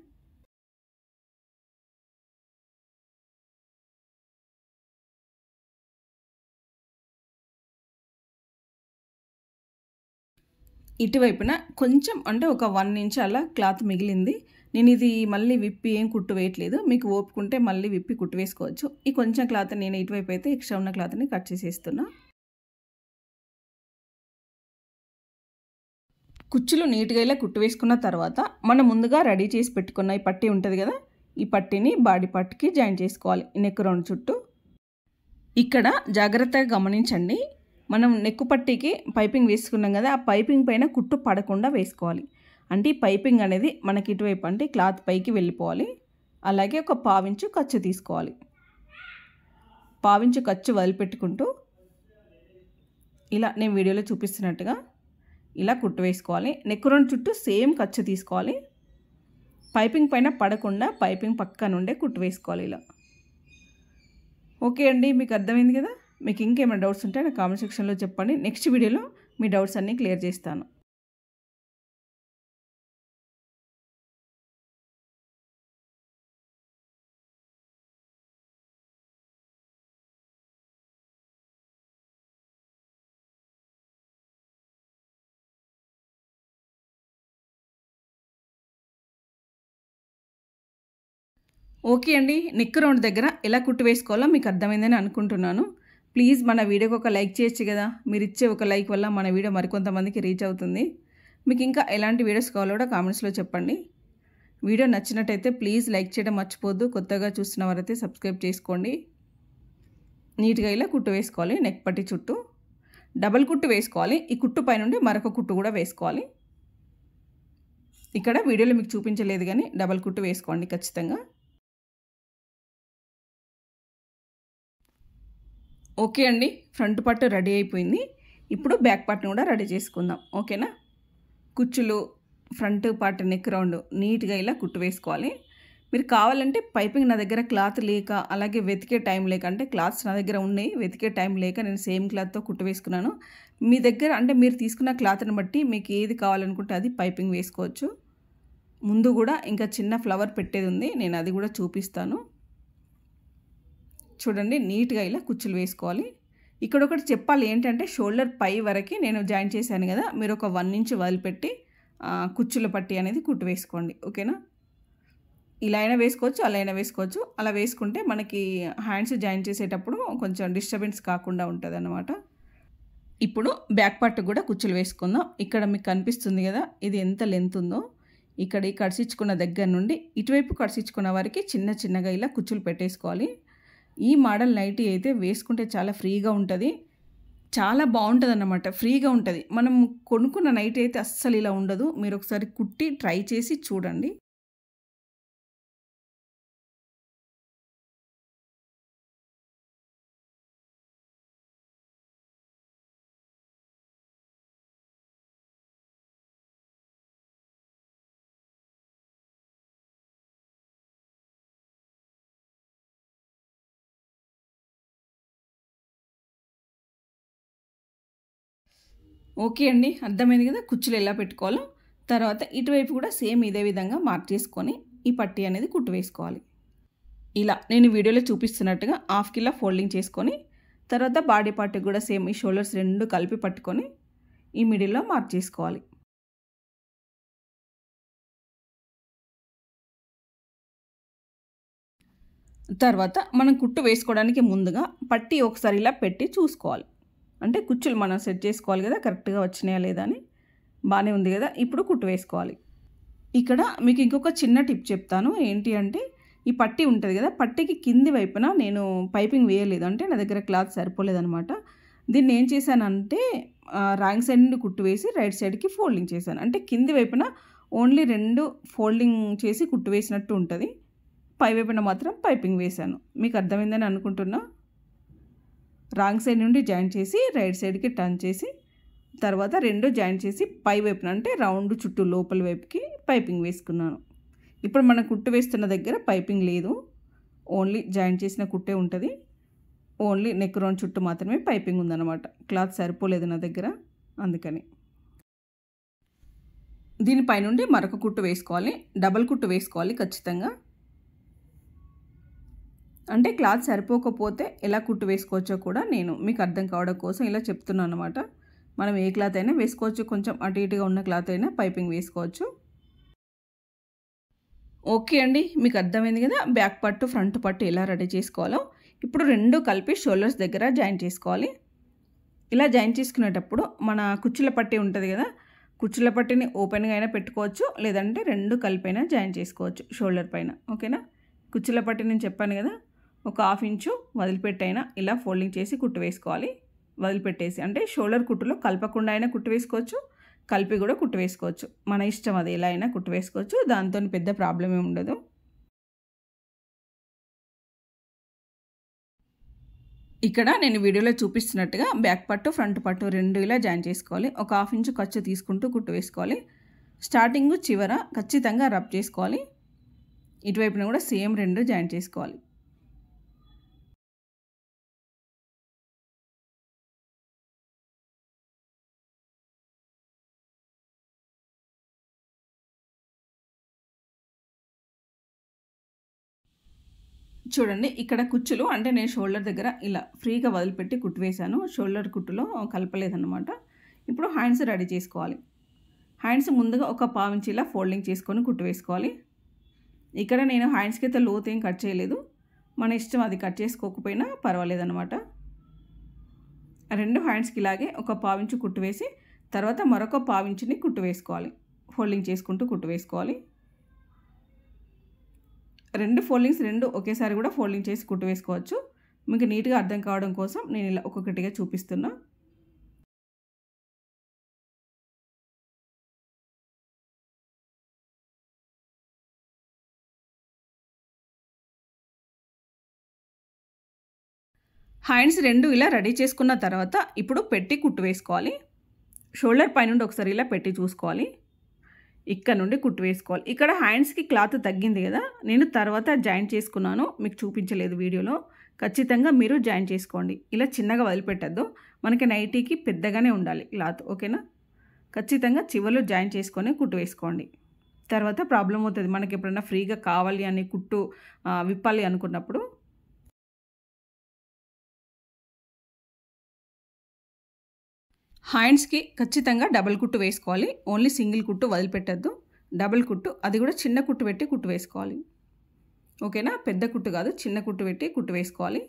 ఇటువైపున కొంచెం అంటే ఒక 1 ఇంచ్ అలా క్లాత్ మిగిలింది. నేను ఇది మళ్ళీ విప్పి ఏం కుట్టు వేయట్లేదు, మీకు ఓపుకుంటే మళ్ళీ విప్పి కుట్టు వేసుకోవచ్చు. ఈ కొంచెం క్లాత్ నేను ఇటువైపు అయితే ఎక్స్ట్రా ఉన్న క్లాత్ని కట్ చేసేస్తున్నా. కుచ్చులు నీట్గా ఇలా కుట్టు వేసుకున్న తర్వాత మనం ముందుగా రెడీ చేసి పెట్టుకున్న ఈ పట్టీ ఉంటుంది కదా, ఈ పట్టీని బాడీ పార్ట్కి జాయిన్ చేసుకోవాలి నెక్ రౌండ్ చుట్టూ. ఇక్కడ జాగ్రత్తగా గమనించండి, మనం నెక్ పట్టీకి పైపింగ్ వేసుకున్నాం కదా, ఆ పైపింగ్ పైన కుట్టు పడకుండా వేసుకోవాలి. అంటే ఈ పైపింగ్ అనేది మనకి ఇటువైపు అంటే క్లాత్ పైకి వెళ్ళిపోవాలి. అలాగే ఒక పావించు ఖర్చు తీసుకోవాలి. పావించు ఖర్చు వదిలిపెట్టుకుంటూ ఇలా నేను వీడియోలో చూపిస్తున్నట్టుగా ఇలా కుట్టు వేసుకోవాలి. నెక్ రౌండ్ చుట్టూ సేమ్ ఖర్చు తీసుకోవాలి. పైపింగ్ పైన పడకుండా పైపింగ్ పక్క నుండే కుట్టు వేసుకోవాలి ఇలా. ఓకే అండి, మీకు అర్థమైంది కదా. మీకు ఇంకేమైనా డౌట్స్ ఉంటే నా కామెంట్ సెక్షన్లో చెప్పండి. నెక్స్ట్ వీడియోలో మీ డౌట్స్ అన్నీ క్లియర్ చేస్తాను. ఓకే అండి, నెక్ రౌండ్ దగ్గర ఎలా కుట్టు వేసుకోవాలో మీకు అర్థమైందని అనుకుంటున్నాను. ప్లీజ్ మన వీడియోకి ఒక లైక్ చేయొచ్చు కదా. మీరు ఇచ్చే ఒక లైక్ వల్ల మన వీడియో మరికొంతమందికి రీచ్ అవుతుంది. మీకు ఇంకా ఎలాంటి వీడియోస్ కావాలో కూడా కామెంట్స్లో చెప్పండి. వీడియో నచ్చినట్టయితే ప్లీజ్ లైక్ చేయడం మర్చిపోద్దు. కొత్తగా చూస్తున్న వారైతే సబ్స్క్రైబ్ చేసుకోండి. నీట్గా ఇలా కుట్టు వేసుకోవాలి. నెక్ పట్టి చుట్టూ డబల్ కుట్టు వేసుకోవాలి. ఈ కుట్టు పైనుండి మరొక కుట్టు కూడా వేసుకోవాలి. ఇక్కడ వీడియోలో మీకు చూపించలేదు కానీ డబల్ కుట్టు వేసుకోండి ఖచ్చితంగా. ఓకే అండి, ఫ్రంట్ పార్ట్ రెడీ అయిపోయింది. ఇప్పుడు బ్యాక్ పార్ట్ని కూడా రెడీ చేసుకుందాం. ఓకేనా. కుచ్చులు ఫ్రంట్ పార్ట్ నెక్ రౌండ్ నీట్గా ఇలా కుట్టు వేసుకోవాలి. మీరు కావాలంటే పైపింగ్ నా దగ్గర క్లాత్ లేక అలాగే వెతికే టైం లేక, అంటే క్లాత్స్ నా దగ్గర ఉన్నాయి వెతికే టైం లేక నేను సేమ్ క్లాత్తో కుట్టు వేసుకున్నాను. మీ దగ్గర అంటే మీరు తీసుకున్న క్లాత్ని బట్టి మీకు ఏది కావాలనుకుంటే అది పైపింగ్ వేసుకోవచ్చు. ముందు కూడా ఇంకా చిన్న ఫ్లవర్ పెట్టేది ఉంది, నేను అది కూడా చూపిస్తాను. చూడండి, నీట్గా ఇలా కుచ్చులు వేసుకోవాలి. ఇక్కడ ఒకటి చెప్పాలి ఏంటంటే, షోల్డర్ పై వరకు నేను జాయిన్ చేశాను కదా, మీరు ఒక 1 ఇంచ్ వదిలిపెట్టి కుచ్చుల పట్టి అనేది కుట్టు వేసుకోండి. ఓకేనా. ఇలా అయినా వేసుకోవచ్చు, అలా అయినా వేసుకోవచ్చు. అలా వేసుకుంటే మనకి హ్యాండ్స్ జాయిన్ చేసేటప్పుడు కొంచెం డిస్టర్బెన్స్ కాకుండా ఉంటుంది అన్నమాట. ఇప్పుడు బ్యాక్ పార్ట్ కూడా కుచ్చులు వేసుకుందాం. ఇక్కడ మీకు కనిపిస్తుంది కదా, ఇది ఎంత లెంత్ ఉందో. ఇక్కడ ఈ కడిసిచ్చుకున్న దగ్గర నుండి ఇటువైపు కడిసిచ్చుకున్న వారికి చిన్న చిన్నగా ఇలా కుచ్చులు పెట్టేసుకోవాలి. ఈ మోడల్ నైటీ అయితే వేసుకుంటే చాలా ఫ్రీగా ఉంటుంది, చాలా బాగుంటుంది అన్నమాట. ఫ్రీగా ఉంటుంది. మనం కొనుక్కున్న నైటీ అయితే అస్సలు ఇలా ఉండదు. మీరు ఒకసారి కుట్టి ట్రై చేసి చూడండి. ఓకే అండి, అర్థమైంది కదా కుచ్చులు ఎలా పెట్టుకోవాలో. తర్వాత ఇటువైపు కూడా సేమ్ ఇదే విధంగా మార్క్ చేసుకొని ఈ పట్టీ అనేది కుట్టు వేసుకోవాలి. ఇలా నేను వీడియోలో చూపిస్తున్నట్టుగా హాఫ్ కిలా ఫోల్డింగ్ చేసుకొని తర్వాత బాడీ పార్ట్కి కూడా సేమ్ ఈ షోల్డర్స్ రెండు కలిపి పట్టుకొని ఈ మిడిల్లో మార్క్ చేసుకోవాలి. తర్వాత మనం కుట్టు వేసుకోవడానికి ముందుగా పట్టీ ఒకసారి ఇలా పెట్టి చూసుకోవాలి. అంటే కుచ్చులు మనం సెట్ చేసుకోవాలి కదా, కరెక్ట్గా వచ్చినాయా లేదా అని. బాగానే ఉంది కదా, ఇప్పుడు కుట్టు వేసుకోవాలి. ఇక్కడ మీకు ఇంకొక చిన్న టిప్ చెప్తాను. ఏంటి అంటే, ఈ పట్టీ ఉంటుంది కదా, పట్టీకి కింది వైపున నేను పైపింగ్ వేయలేదు, అంటే నా దగ్గర క్లాత్ సరిపోలేదనమాట. దీన్ని ఏం చేశానంటే రాంగ్ సైడ్ నుండి కుట్టు వేసి రైట్ సైడ్కి ఫోల్డింగ్ చేశాను. అంటే కింది వైపున ఓన్లీ 2 ఫోల్డింగ్ చేసి కుట్టు వేసినట్టు ఉంటుంది, పై వైపున మాత్రం పైపింగ్ వేశాను. మీకు అర్థమైందని అనుకుంటున్నా. రాంగ్ సైడ్ నుండి జాయింట్ చేసి రైట్ సైడ్కి టర్న్ చేసి తర్వాత 2 జాయింట్ చేసి పై వైపున అంటే రౌండ్ చుట్టూ లోపల వైపుకి పైపింగ్ వేసుకున్నాను. ఇప్పుడు మనం కుట్టు వేస్తున్న దగ్గర పైపింగ్ లేదు, ఓన్లీ జాయింట్ చేసిన కుట్టే ఉంటుంది. ఓన్లీ నెక్ రౌండ్ చుట్టూ మాత్రమే పైపింగ్ ఉందన్నమాట. క్లాత్ సరిపోలేదు నా దగ్గర, అందుకని. దీనిపైనుండి మరొక కుట్టు వేసుకోవాలి, డబల్ కుట్టు వేసుకోవాలి ఖచ్చితంగా. అంటే క్లాత్ సరిపోకపోతే ఎలా కుట్టు వేసుకోవచ్చో కూడా నేను మీకు అర్థం కావడం కోసం ఇలా చెప్తున్నాను అనమాట. మనం ఏ క్లాత్ అయినా వేసుకోవచ్చు, కొంచెం అటు ఇటుగా ఉన్న క్లాత్ అయినా పైపింగ్ వేసుకోవచ్చు. ఓకే అండి, మీకు అర్థమైంది కదా బ్యాక్ పట్టు ఫ్రంట్ పట్టు ఎలా రెడీ చేసుకోవాలో. ఇప్పుడు 2 కలిపి షోల్డర్స్ దగ్గర జాయిన్ చేసుకోవాలి. ఇలా జాయిన్ చేసుకునేటప్పుడు మన కుచ్చుల పట్టీ ఉంటుంది కదా, కుచ్చుల పట్టీని ఓపెన్గా అయినా పెట్టుకోవచ్చు, లేదంటే 2 కలిపైనా జాయిన్ చేసుకోవచ్చు షోల్డర్ పైన. ఓకేనా, కుచ్చుల పట్టీ నేను చెప్పాను కదా, ఒక 1/2 ఇంచు వదిలిపెట్టైనా ఇలా ఫోల్డింగ్ చేసి కుట్టు వేసుకోవాలి. వదిలిపెట్టేసి అంటే షోల్డర్ కుట్టులో కలపకుండా అయినా కుట్టు వేసుకోవచ్చు, కలిపి కూడా కుట్టు వేసుకోవచ్చు, మన ఇష్టం, అది ఎలా అయినా కుట్టు వేసుకోవచ్చు, దాంతో పెద్ద ప్రాబ్లం ఏమి ఉండదు. ఇక్కడ నేను వీడియోలో చూపిస్తున్నట్టుగా బ్యాక్ పట్టు ఫ్రంట్ పట్టు 2 ఇలా జాయిన్ చేసుకోవాలి. ఒక 1/2 ఇంచు ఖర్చు తీసుకుంటూ కుట్టు వేసుకోవాలి. స్టార్టింగ్ చివర ఖచ్చితంగా రబ్ చేసుకోవాలి. ఇటువైపున కూడా సేమ్ 2 జాయిన్ చేసుకోవాలి. చూడండి, ఇక్కడ కుచ్చులు అంటే నేను షోల్డర్ దగ్గర ఇలా ఫ్రీగా వదిలిపెట్టి కుట్టు వేశాను, షోల్డర్ కుట్టులో కలపలేదన్నమాట. ఇప్పుడు హ్యాండ్స్ రెడీ చేసుకోవాలి. హ్యాండ్స్ ముందుగా ఒక 1/4 ఇంచు ఇలా ఫోల్డింగ్ చేసుకొని కుట్టు వేసుకోవాలి. ఇక్కడ నేను హ్యాండ్స్కి అయితే లోతు ఏం కట్ చేయలేదు, మన ఇష్టం, అది కట్ చేసుకోకపోయినా పర్వాలేదన్నమాట. 2 హ్యాండ్స్కి ఇలాగే ఒక 1/4 ఇంచు కుట్టు వేసి తర్వాత మరొక 1/4 ఇంచుని కుట్టు వేసుకోవాలి. ఫోల్డింగ్ చేసుకుంటూ కుట్టు వేసుకోవాలి. 2 ఫోల్డింగ్స్ 2 ఒకేసారి కూడా ఫోల్డింగ్ చేసి కుట్టు వేసుకోవచ్చు. మీకు నీట్గా అర్థం కావడం కోసం నేను ఇలా ఒక్కొక్కటిగా చూపిస్తున్నా. హ్యాండ్స్ 2 ఇలా రెడీ చేసుకున్న తర్వాత ఇప్పుడు పెట్టి కుట్టు వేసుకోవాలి. షోల్డర్ పైనుండి ఒకసారి ఇలా పెట్టి చూసుకోవాలి, ఇక్కడ నుండి కుట్టు వేసుకోవాలి. ఇక్కడ హ్యాండ్స్కి క్లాత్ తగ్గింది కదా, నేను తర్వాత జాయిన్ చేసుకున్నాను, మీకు చూపించలేదు వీడియోలో. ఖచ్చితంగా మీరు జాయిన్ చేసుకోండి, ఇలా చిన్నగా వదిలిపెట్టద్దు, మనకి నైటీకి పెద్దగానే ఉండాలి క్లాత్. ఓకేనా, ఖచ్చితంగా చివరిలో జాయిన్ చేసుకొని కుట్టు వేసుకోండి. తర్వాత ప్రాబ్లం అవుతుంది మనకి ఎప్పుడైనా ఫ్రీగా కావాలి అని కుట్టు విప్పాలి అనుకున్నప్పుడు. హ్యాండ్స్కి ఖచ్చితంగా డబల్ కుట్టు వేసుకోవాలి, ఓన్లీ సింగిల్ కుట్టు వదిలిపెట్టద్దు, డబల్ కుట్టు, అది కూడా చిన్న కుట్టు పెట్టి కుట్టు వేసుకోవాలి. ఓకేనా, పెద్ద కుట్టు కాదు, చిన్న కుట్టు పెట్టి కుట్టు వేసుకోవాలి.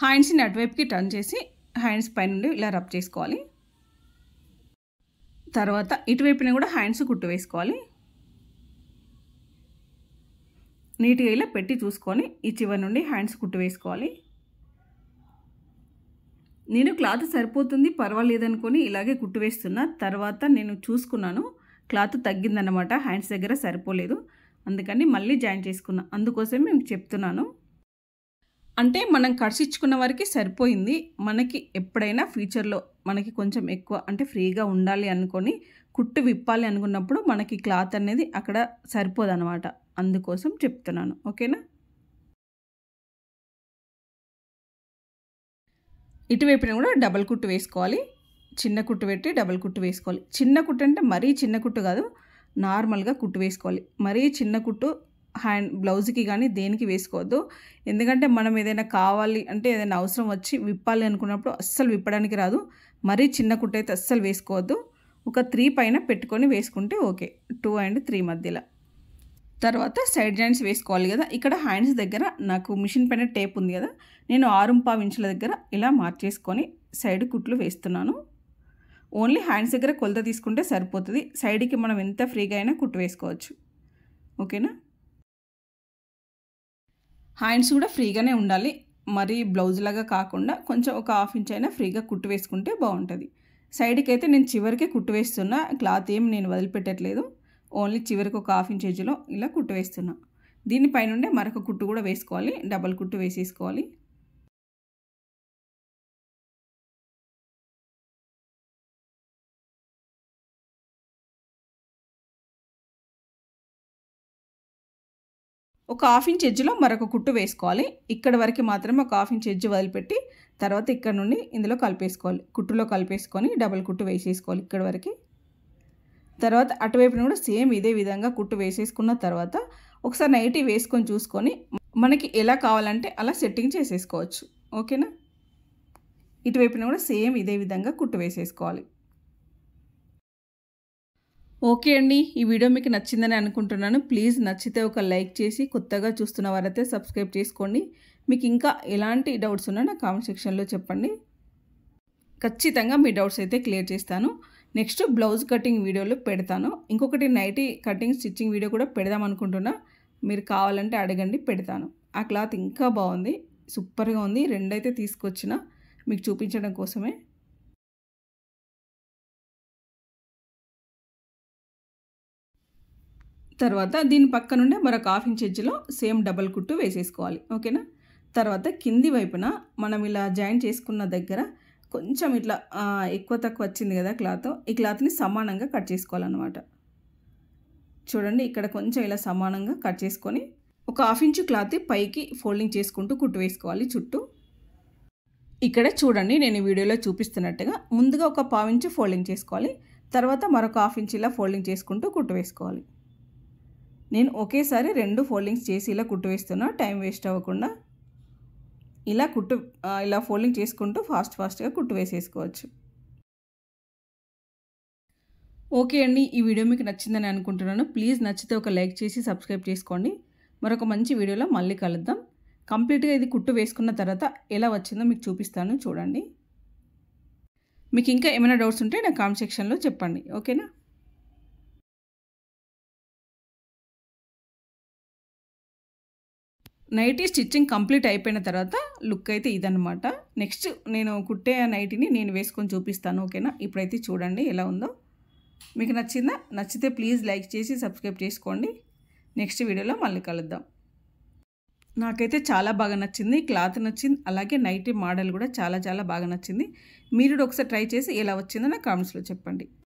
హ్యాండ్స్ని అటువైపుకి టర్న్ చేసి హ్యాండ్స్ పైనుండి ఇలా రబ్ చేసుకోవాలి. తర్వాత ఇటువైపున కూడా హ్యాండ్స్ కుట్టు వేసుకోవాలి. నీట్గా ఇలా పెట్టి చూసుకొని ఈ చివరి నుండి హ్యాండ్స్ కుట్టు వేసుకోవాలి. నేను క్లాత్ సరిపోతుంది పర్వాలేదనుకొని ఇలాగే కుట్టు వేస్తున్నా, తర్వాత నేను చూసుకున్నాను క్లాత్ తగ్గిందన్నమాట, హ్యాండ్స్ దగ్గర సరిపోలేదు, అందుకని మళ్ళీ జాయిన్ చేసుకున్నా, అందుకోసం మేము చెప్తున్నాను. అంటే మనం కట్స్ ఇచ్చుకున్న వరకు సరిపోయింది, మనకి ఎప్పుడైనా ఫ్యూచర్లో మనకి కొంచెం ఎక్కువ అంటే ఫ్రీగా ఉండాలి అనుకొని కుట్టు విప్పాలి అనుకున్నప్పుడు మనకి క్లాత్ అనేది అక్కడ సరిపోదన్నమాట, అందుకోసం చెప్తున్నాను. ఓకేనా, ఇటువైపున కూడా డబల్ కుట్టు వేసుకోవాలి, చిన్న కుట్టు పెట్టి డబల్ కుట్టు వేసుకోవాలి. చిన్న కుట్టు అంటే మరీ చిన్న కుట్టు కాదు, నార్మల్గా కుట్టు వేసుకోవాలి. మరీ చిన్న కుట్టు హ్యాండ్ బ్లౌజ్కి కానీ దేనికి వేసుకోవద్దు, ఎందుకంటే మనం ఏదైనా కావాలి అంటే ఏదైనా అవసరం వచ్చి విప్పాలి అనుకున్నప్పుడు అస్సలు విప్పడానికి రాదు. మరీ చిన్న కుట్టు అయితే అస్సలు వేసుకోవద్దు, ఒక 3 పైన పెట్టుకొని వేసుకుంటే ఓకే, 2 and 3 మధ్యలో. తర్వాత సైడ్ జాయింట్స్ వేసుకోవాలి కదా, ఇక్కడ హ్యాండ్స్ దగ్గర నాకు మిషన్ పైన టేప్ ఉంది కదా, నేను 6.25 ఇంచుల దగ్గర ఇలా మార్చేసుకొని సైడ్ కుట్లు వేస్తున్నాను. ఓన్లీ హ్యాండ్స్ దగ్గర కొలత తీసుకుంటే సరిపోతుంది. సైడ్కి మనం ఎంత ఫ్రీగా అయినా కుట్టు వేసుకోవచ్చు. ఓకేనా? హ్యాండ్స్ కూడా ఫ్రీగానే ఉండాలి. మరి బ్లౌజ్ లాగా కాకుండా కొంచెం ఒక హాఫ్ ఇంచ్ అయినా ఫ్రీగా కుట్టు వేసుకుంటే బాగుంటుంది. సైడ్కి అయితే నేను చివరికే కుట్టు వేస్తున్నా. క్లాత్ ఏం నేను వదిలిపెట్టట్లేదు. ఓన్లీ చివరికి ఒక హాఫ్ ఇంచ్ ఎడ్జ్లో ఇలా కుట్టు వేస్తున్నా. దీనిపైనుండే మరొక కుట్టు కూడా వేసుకోవాలి. డబల్ కుట్టు వేసేసుకోవాలి. ఒక హాఫ్ ఇంచ్ ఎడ్జ్లో మరొక కుట్టు వేసుకోవాలి. ఇక్కడ వరకు మాత్రమే ఒక హాఫ్ ఇంచ్ ఎడ్జ్ వదిలిపెట్టి తర్వాత ఇక్కడ నుండి ఇందులో కలిపేసుకోవాలి. కుట్టులో కలిపేసుకొని డబల్ కుట్టు వేసేసుకోవాలి ఇక్కడ వరకు. తర్వాత అటువైపున కూడా సేమ్ ఇదే విధంగా కుట్టు వేసేసుకున్న తర్వాత ఒకసారి నైటీ వేసుకొని చూసుకొని మనకి ఎలా కావాలంటే అలా సెట్టింగ్ చేసేసుకోవచ్చు. ఓకేనా? ఇటువైపున కూడా సేమ్ ఇదే విధంగా కుట్టు వేసేసుకోవాలి. ఓకే అండి, ఈ వీడియో మీకు నచ్చిందని అనుకుంటున్నాను. ప్లీజ్ నచ్చితే ఒక లైక్ చేసి కొత్తగా చూస్తున్న వారైతే సబ్స్క్రైబ్ చేసుకోండి. మీకు ఇంకా ఎలాంటి డౌట్స్ ఉన్నా నా కామెంట్ సెక్షన్లో చెప్పండి. ఖచ్చితంగా మీ డౌట్స్ అయితే క్లియర్ చేస్తాను. నెక్స్ట్ బ్లౌజ్ కటింగ్ వీడియోలు పెడతాను. ఇంకొకటి నైటీ కటింగ్ స్టిచ్చింగ్ వీడియో కూడా పెడదాం అనుకుంటున్నా. మీరు కావాలంటే అడగండి, పెడతాను. ఆ క్లాత్ ఇంకా బాగుంది, సూపర్గా ఉంది. రెండైతే తీసుకొచ్చిన మీకు చూపించడం కోసమే. తర్వాత దీని పక్క నుండి మరొక హాఫ్ ఇంచ్ ఎడ్జ్లో సేమ్ డబల్ కుట్టు వేసేసుకోవాలి. ఓకేనా? తర్వాత కింది వైపున మనం ఇలా జాయిన్ చేసుకున్న దగ్గర కొంచెం ఇట్లా ఎక్కువ తక్కువ వచ్చింది కదా క్లాత్, ఈ క్లాత్ని సమానంగా కట్ చేసుకోవాలన్నమాట. చూడండి, ఇక్కడ కొంచెం ఇలా సమానంగా కట్ చేసుకొని ఒక హాఫ్ ఇంచు క్లాత్ పైకి ఫోల్డింగ్ చేసుకుంటూ కుట్టు వేసుకోవాలి చుట్టూ. ఇక్కడ చూడండి, నేను ఈ వీడియోలో చూపిస్తున్నట్టుగా ముందుగా ఒక పావు ఇంచు ఫోల్డింగ్ చేసుకోవాలి. తర్వాత మరొక హాఫ్ ఇంచ్ ఇలా ఫోల్డింగ్ చేసుకుంటూ కుట్టు వేసుకోవాలి. నేను ఒకేసారి 2 ఫోల్డింగ్స్ చేసి ఇలా కుట్టు వేస్తున్నా, టైం వేస్ట్ అవ్వకుండా. ఇలా ఫోల్డింగ్ చేసుకుంటూ ఫాస్ట్గా కుట్టు వేసేసుకోవచ్చు. ఓకే అండి, ఈ వీడియో మీకు నచ్చిందని అనుకుంటున్నాను. ప్లీజ్ నచ్చితే ఒక లైక్ చేసి సబ్స్క్రైబ్ చేసుకోండి. మరొక మంచి వీడియోలో మళ్ళీ కలుద్దాం. కంప్లీట్గా ఇది కుట్టు వేసుకున్న తర్వాత ఎలా వచ్చిందో మీకు చూపిస్తాను, చూడండి. మీకు ఇంకా ఏమైనా డౌట్స్ ఉంటే నా కామెంట్ సెక్షన్లో చెప్పండి. ఓకేనా? నైటీ స్టిచ్చింగ్ కంప్లీట్ అయిపోయిన తర్వాత లుక్ అయితే ఇదన్నమాట. నెక్స్ట్ నేను కుట్టే నైటీని నేను వేసుకొని చూపిస్తాను. ఓకేనా? ఇప్పుడైతే చూడండి ఎలా ఉందో. మీకు నచ్చిందా? నచ్చితే ప్లీజ్ లైక్ చేసి సబ్స్క్రైబ్ చేసుకోండి. నెక్స్ట్ వీడియోలో మళ్ళీ కలుద్దాం. నాకైతే చాలా బాగా నచ్చింది, క్లాత్ నచ్చింది, అలాగే నైటీ మోడల్ కూడా చాలా బాగా నచ్చింది. మీరు ఒకసారి ట్రై చేసి ఎలా వచ్చిందో నా కామెంట్స్లో చెప్పండి.